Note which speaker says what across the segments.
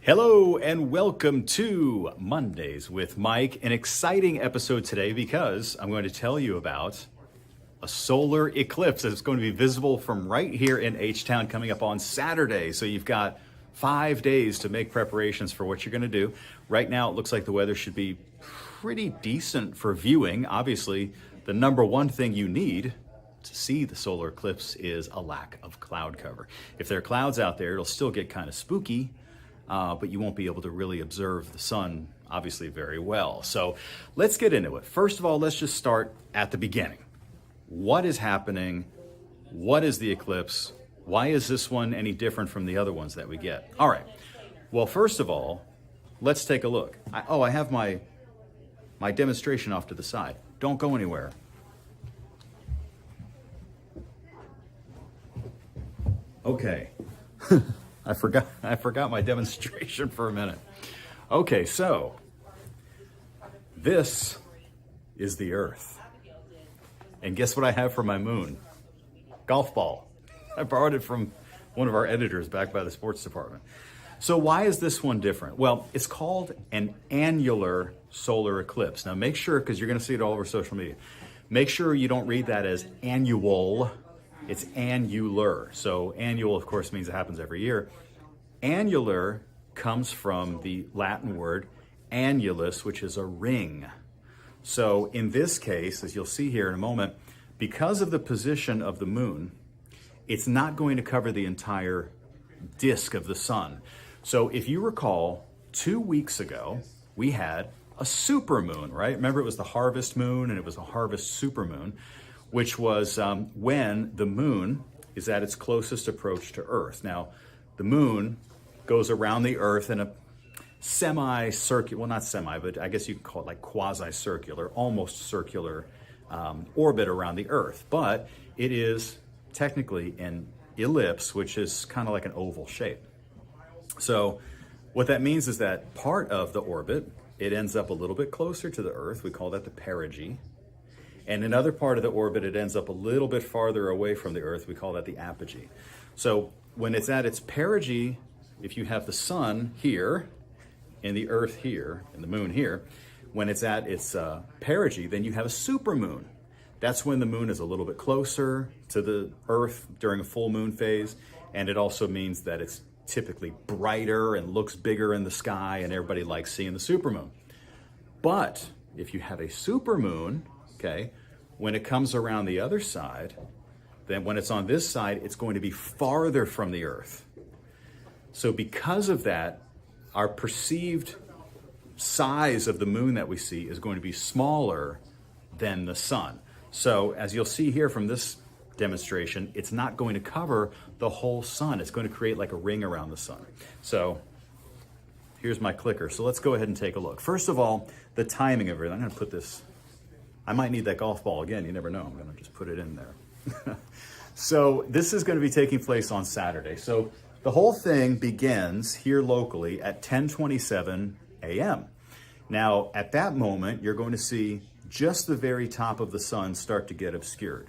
Speaker 1: Hello and welcome to Mondays with Mike. An exciting episode today because I'm going to tell you about a solar eclipse that's going to be visible from right here in H-Town coming up on Saturday. So you've got 5 days to make preparations for what you're going to do. Right now it looks like the weather should be pretty decent for viewing. Obviously, the number one thing you need to see the solar eclipse is a lack of cloud cover. If there are clouds out there, it'll still get kind of spooky. But you won't be able to really observe the sun, obviously, very well. So let's get into it. First of all, let's just start at the beginning. What is happening? What is the eclipse? Why is this one any different from the other ones that we get? All right. Well, first of all, let's take a look. I have my demonstration off to the side. Don't go anywhere. Okay. I forgot my demonstration for a minute. Okay, so this is the Earth. And guess what I have for my moon? Golf ball. I borrowed it from one of our editors back by the sports department. So why is this one different? Well, it's called an annular solar eclipse. Now make sure, because you're going to see it all over social media, make sure you don't read that as annual. It's annular. So annual, of course, means it happens every year. Annular comes from the Latin word annulus, which is a ring. So in this case, as you'll see here in a moment, because of the position of the moon, it's not going to cover the entire disk of the sun. So if you recall, 2 weeks ago, we had a supermoon, right? Remember, it was the harvest moon and it was a harvest supermoon, which was when the moon is at its closest approach to Earth. Now, the moon goes around the Earth in a semi-circular, well, not semi, but I guess you could call it like quasi-circular, almost circular orbit around the Earth. But it is technically an ellipse, which is kind of like an oval shape. So what that means is that part of the orbit, it ends up a little bit closer to the Earth. We call that the perigee. And another part of the orbit, it ends up a little bit farther away from the Earth. We call that the apogee. So when it's at its perigee, if you have the sun here and the Earth here and the moon here, when it's at its perigee, then you have a supermoon. That's when the moon is a little bit closer to the Earth during a full moon phase. And it also means that it's typically brighter and looks bigger in the sky, and everybody likes seeing the supermoon. But if you have a supermoon, okay, when it comes around the other side, then when it's on this side, it's going to be farther from the Earth. So because of that, our perceived size of the moon that we see is going to be smaller than the sun. So as you'll see here from this demonstration, it's not going to cover the whole sun. It's going to create like a ring around the sun. So here's my clicker. So let's go ahead and take a look. First of all, the timing of everything. I'm going to put this, I might need that golf ball again. You never know. I'm going to just put it in there. So this is going to be taking place on Saturday. So the whole thing begins here locally at 10:27 a.m. Now, at that moment, you're going to see just the very top of the sun start to get obscured.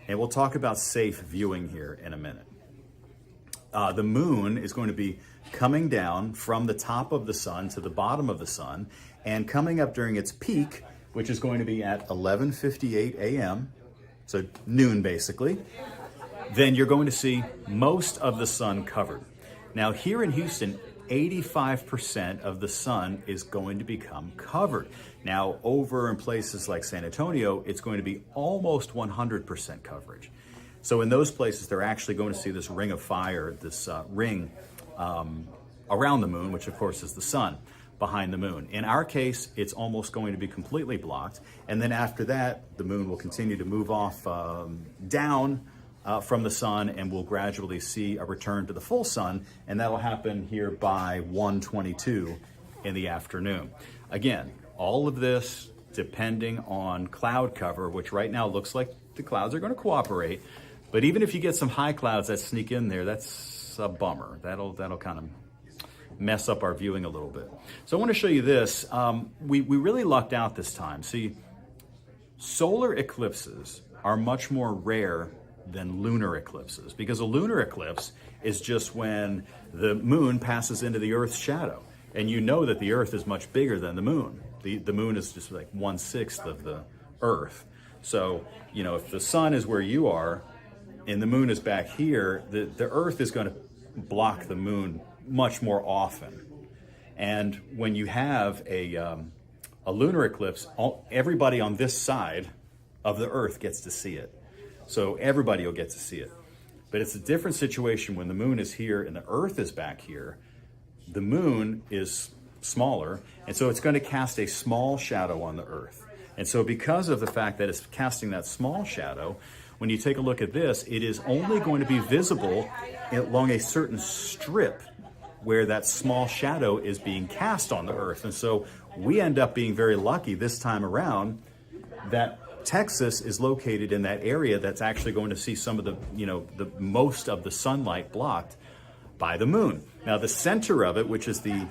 Speaker 1: And we'll talk about safe viewing here in a minute. The moon is going to be coming down from the top of the sun to the bottom of the sun and coming up during its peak, which is going to be at 11:58 a.m., so noon basically. Then you're going to see most of the sun covered. Now here in Houston, 85% of the sun is going to become covered. Now over in places like San Antonio, it's going to be almost 100% coverage. So in those places, they're actually going to see this ring of fire, this ring around the moon, which of course is the sun behind the moon. In our case, it's almost going to be completely blocked. And then after that, the moon will continue to move off down from the sun, and we'll gradually see a return to the full sun, and that'll happen here by 1:22 in the afternoon. Again, all of this depending on cloud cover, which right now looks like the clouds are going to cooperate, but even if you get some high clouds that sneak in there, that's a bummer. That'll kind of mess up our viewing a little bit. So I want to show you this. We really lucked out this time. See, solar eclipses are much more rare than lunar eclipses, because a lunar eclipse is just when the moon passes into the Earth's shadow. And you know that the Earth is much bigger than the moon. The moon is just like 1/6 of the Earth. So, you know, if the sun is where you are and the moon is back here, the Earth is going to block the moon much more often. And when you have a lunar eclipse, everybody on this side of the Earth gets to see it. So everybody will get to see it. But it's a different situation when the moon is here and the Earth is back here. The moon is smaller, and so it's going to cast a small shadow on the Earth. And so because of the fact that it's casting that small shadow, when you take a look at this, it is only going to be visible along a certain strip where that small shadow is being cast on the Earth. And so we end up being very lucky this time around that Texas is located in that area that's actually going to see some of the, you know, the most of the sunlight blocked by the moon. Now, the center of it, which is the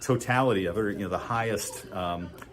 Speaker 1: totality of it, or, you know, the highest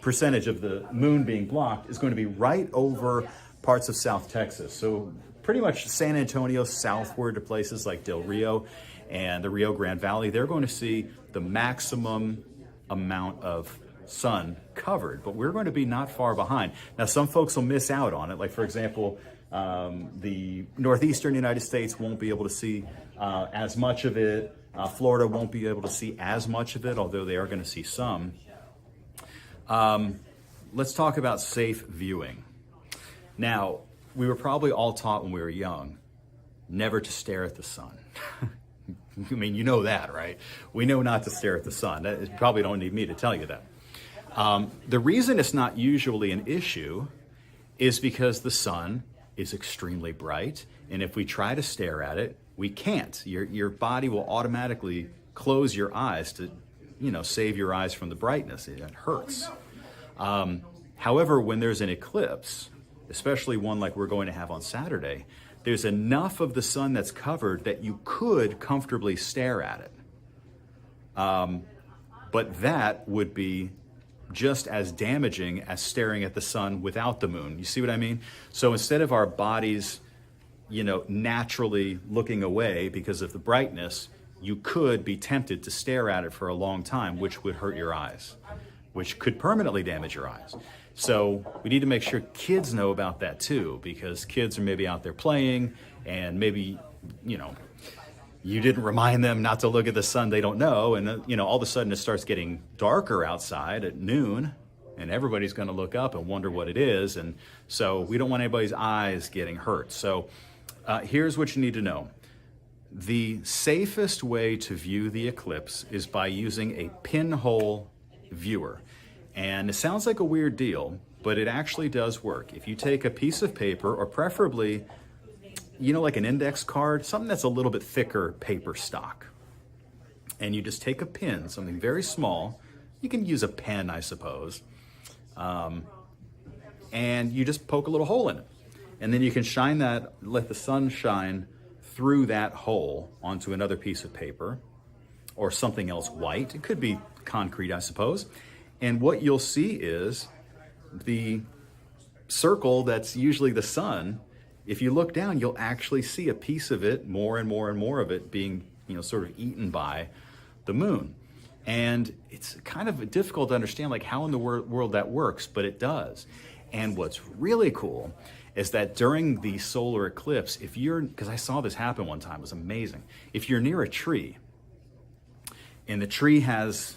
Speaker 1: percentage of the moon being blocked, is going to be right over parts of South Texas. So pretty much San Antonio southward to places like Del Rio and the Rio Grande Valley, they're going to see the maximum amount of sun covered, but we're going to be not far behind. Now, some folks will miss out on it. Like, for example, the northeastern United States won't be able to see as much of it. Florida won't be able to see as much of it, although they are going to see some. Let's talk about safe viewing. Now, we were probably all taught when we were young never to stare at the sun. I mean, you know that, right? We know not to stare at the sun. You probably don't need me to tell you that. The reason it's not usually an issue is because the sun is extremely bright, and if we try to stare at it, we can't. Your body will automatically close your eyes to, you know, save your eyes from the brightness. It hurts. However, when there's an eclipse, especially one like we're going to have on Saturday, there's enough of the sun that's covered that you could comfortably stare at it. But that would be just as damaging as staring at the sun without the moon. You see what I mean? So instead of our bodies, you know, naturally looking away because of the brightness, you could be tempted to stare at it for a long time, which would hurt your eyes, which could permanently damage your eyes. So we need to make sure kids know about that too, because kids are maybe out there playing, and maybe, you know, you didn't remind them not to look at the sun, they don't know, and you know, all of a sudden it starts getting darker outside at noon, and everybody's going to look up and wonder what it is, and so we don't want anybody's eyes getting hurt. So here's what you need to know. The safest way to view the eclipse is by using a pinhole viewer. And it sounds like a weird deal, but it actually does work. If you take a piece of paper, or preferably, you know, like an index card, something that's a little bit thicker paper stock, and you just take a pin, something very small. You can use a pen, I suppose, and you just poke a little hole in it. And then you can shine that, let the sun shine through that hole onto another piece of paper or something else white. It could be concrete, I suppose. And what you'll see is the circle that's usually the sun. If you look down, you'll actually see a piece of it, more and more and more of it being, you know, sort of eaten by the moon. And it's kind of difficult to understand, like, how in the world that works, but it does. And what's really cool is that during the solar eclipse, if you're, because I saw this happen one time, it was amazing. If you're near a tree, and the tree has,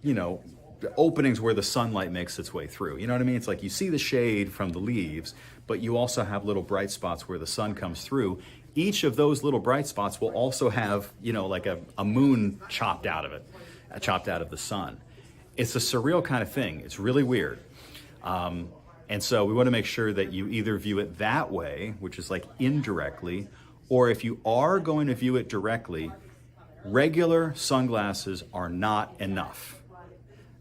Speaker 1: you know, openings where the sunlight makes its way through. You know what I mean? It's like you see the shade from the leaves, but you also have little bright spots where the sun comes through. Each of those little bright spots will also have, you know, like a moon chopped out of it, chopped out of the sun. It's a surreal kind of thing. It's really weird. And so we want to make sure that you either view it that way, which is like indirectly, or if you are going to view it directly, regular sunglasses are not enough.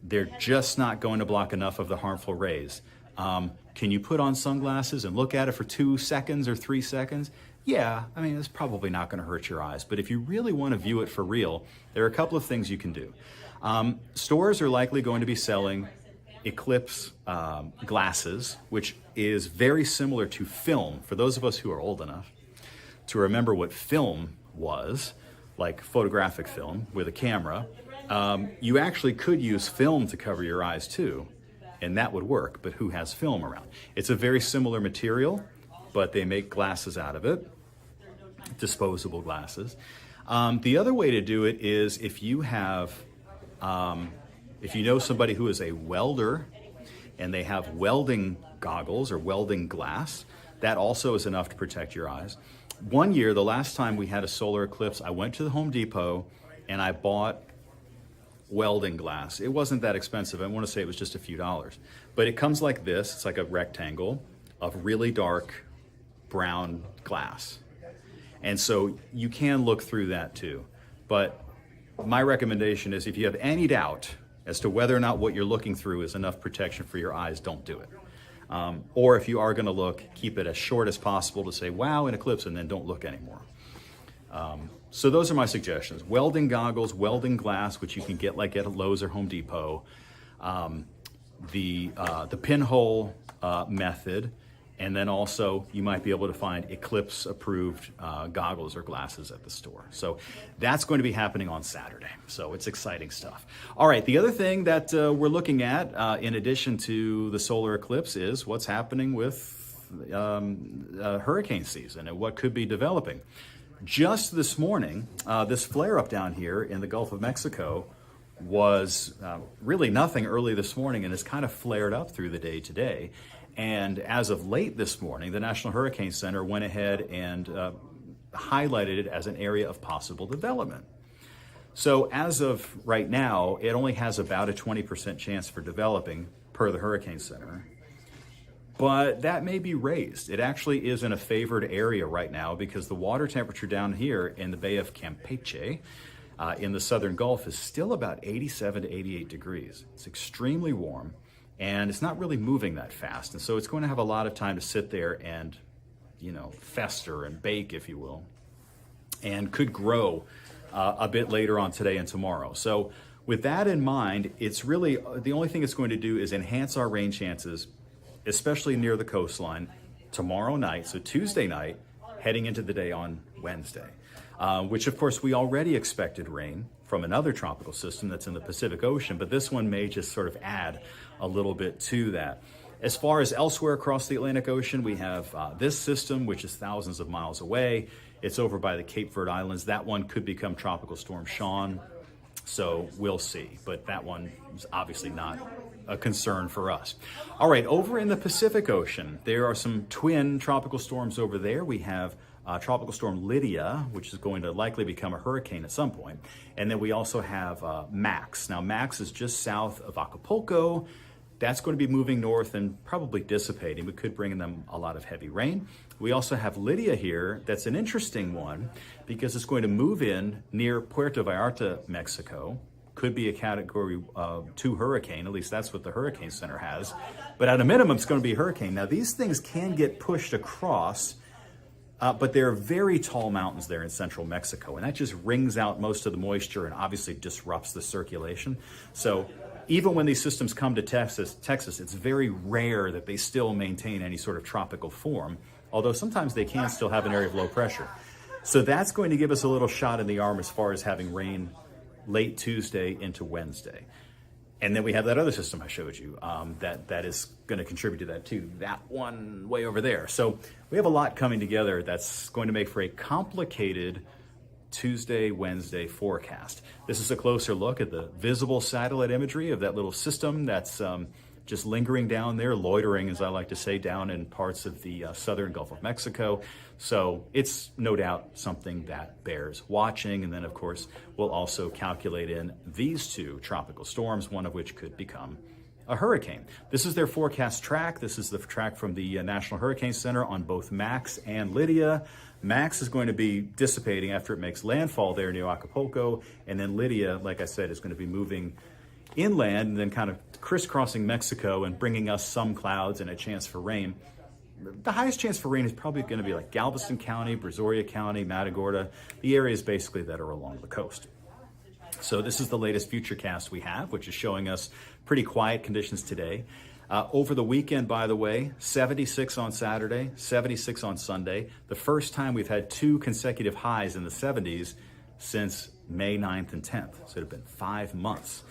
Speaker 1: They're just not going to block enough of the harmful rays. Can you put on sunglasses and look at it for 2 seconds or 3 seconds? Yeah, I mean, it's probably not going to hurt your eyes. But if you really want to view it for real, there are a couple of things you can do. Stores are likely going to be selling Eclipse glasses, which is very similar to film. For those of us who are old enough to remember what film was, like photographic film with a camera, you actually could use film to cover your eyes too, and that would work, but who has film around? It's a very similar material, but they make glasses out of it, disposable glasses. The other way to do it is if you have, if you know somebody who is a welder and they have welding goggles or welding glass, that also is enough to protect your eyes. One year, the last time we had a solar eclipse, I went to the Home Depot and I bought welding glass. It wasn't that expensive. I want to say it was just a few dollars. But it comes like this. It's like a rectangle of really dark brown glass. And so you can look through that too. But my recommendation is if you have any doubt as to whether or not what you're looking through is enough protection for your eyes, don't do it. Or if you are going to look, keep it as short as possible to say, wow, an eclipse, and then don't look anymore. So those are my suggestions. Welding goggles, welding glass, which you can get like at Lowe's or Home Depot. The pinhole method. And then also you might be able to find Eclipse approved goggles or glasses at the store. So that's going to be happening on Saturday. So it's exciting stuff. All right, the other thing that we're looking at in addition to the solar eclipse is what's happening with hurricane season and what could be developing. Just this morning, this flare up down here in the Gulf of Mexico was really nothing early this morning and has kind of flared up through the day today. And as of late this morning, the National Hurricane Center went ahead and highlighted it as an area of possible development. So as of right now, it only has about a 20% chance for developing per the Hurricane Center. But that may be raised. It actually is in a favored area right now because the water temperature down here in the Bay of Campeche in the southern Gulf is still about 87 to 88 degrees. It's extremely warm. And it's not really moving that fast. And so it's going to have a lot of time to sit there and, you know, fester and bake, if you will, and could grow a bit later on today and tomorrow. So with that in mind, it's really, the only thing it's going to do is enhance our rain chances, especially near the coastline tomorrow night. So Tuesday night, heading into the day on Wednesday, which of course we already expected rain from another tropical system that's in the Pacific Ocean, but this one may just sort of add a little bit to that. As far as elsewhere across the Atlantic Ocean, we have this system, which is thousands of miles away. It's over by the Cape Verde Islands. That one could become Tropical Storm Sean, so we'll see. But that one is obviously not a concern for us. All right, over in the Pacific Ocean, there are some twin tropical storms over there. We have Tropical Storm Lydia, which is going to likely become a hurricane at some point. And then we also have Max. Now, Max is just south of Acapulco. That's going to be moving north and probably dissipating. We could bring them a lot of heavy rain. We also have Lydia here. That's an interesting one because it's going to move in near Puerto Vallarta, Mexico. Could be a Category 2 hurricane. At least that's what the Hurricane Center has. But at a minimum, it's going to be a hurricane. Now, these things can get pushed across, but there are very tall mountains there in central Mexico, and that just wrings out most of the moisture and obviously disrupts the circulation. So even when these systems come to Texas, it's very rare that they still maintain any sort of tropical form, although sometimes they can still have an area of low pressure. So that's going to give us a little shot in the arm as far as having rain late Tuesday into Wednesday. And then we have that other system I showed you that is going to contribute to that too, that one way over there. So we have a lot coming together that's going to make for a complicated Tuesday, Wednesday forecast. This is a closer look at the visible satellite imagery of that little system that's just lingering down there, loitering, as I like to say, down in parts of the southern Gulf of Mexico. So it's no doubt something that bears watching. And then, of course, we'll also calculate in these two tropical storms, one of which could become a hurricane. This is their forecast track. This is the track from the National Hurricane Center on both Max and Lydia. Max is going to be dissipating after it makes landfall there near Acapulco. And then Lydia, like I said, is going to be moving inland and then kind of crisscrossing Mexico and bringing us some clouds and a chance for rain. The highest chance for rain is probably going to be like Galveston County, Brazoria County, Matagorda, the areas basically that are along the coast. So this is the latest futurecast we have, which is showing us pretty quiet conditions today. Over the weekend, by the way, 76 on Saturday, 76 on Sunday. The first time we've had 2 consecutive highs in the 70s since May 9th and 10th. So it had been 5 months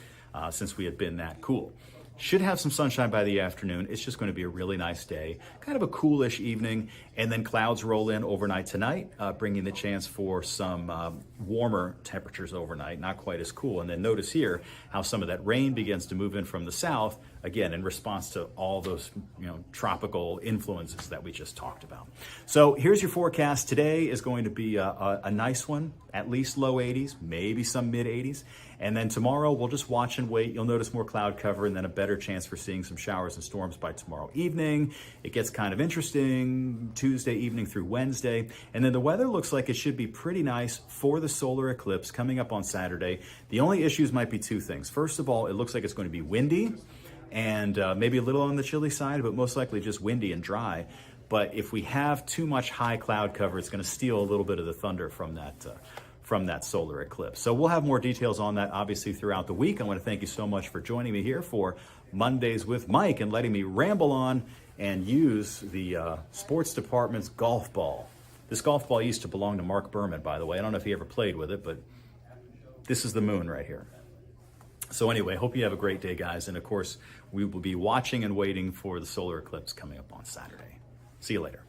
Speaker 1: since we had been that cool. Should have some sunshine by the afternoon. It's just going to be a really nice day, kind of a coolish evening, and then clouds roll in overnight tonight, bringing the chance for some warmer temperatures overnight, not quite as cool. And then notice here how some of that rain begins to move in from the south, again, in response to all those tropical influences that we just talked about. So here's your forecast. Today is going to be a nice one, at least low 80s, maybe some mid 80s. And then tomorrow, we'll just watch and wait. You'll notice more cloud cover and then a better chance for seeing some showers and storms by tomorrow evening. It gets kind of interesting Tuesday evening through Wednesday. And then the weather looks like it should be pretty nice for the solar eclipse coming up on Saturday. The only issues might be 2 things. First of all, it looks like it's going to be windy and maybe a little on the chilly side, but most likely just windy and dry. But if we have too much high cloud cover, it's going to steal a little bit of the thunder from that solar eclipse. So we'll have more details on that obviously throughout the week. I want to thank you so much for joining me here for Mondays with Mike and letting me ramble on and use the sports department's golf ball. This golf ball used to belong to Mark Berman, by the way. I don't know if he ever played with it, but this is the moon right here. So anyway, hope you have a great day, guys. And of course, we will be watching and waiting for the solar eclipse coming up on Saturday. See you later.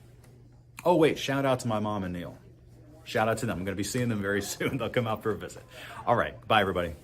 Speaker 1: Oh, wait, shout out to my mom and Neil. Shout out to them. I'm going to be seeing them very soon. They'll come out for a visit. All right. Bye, everybody.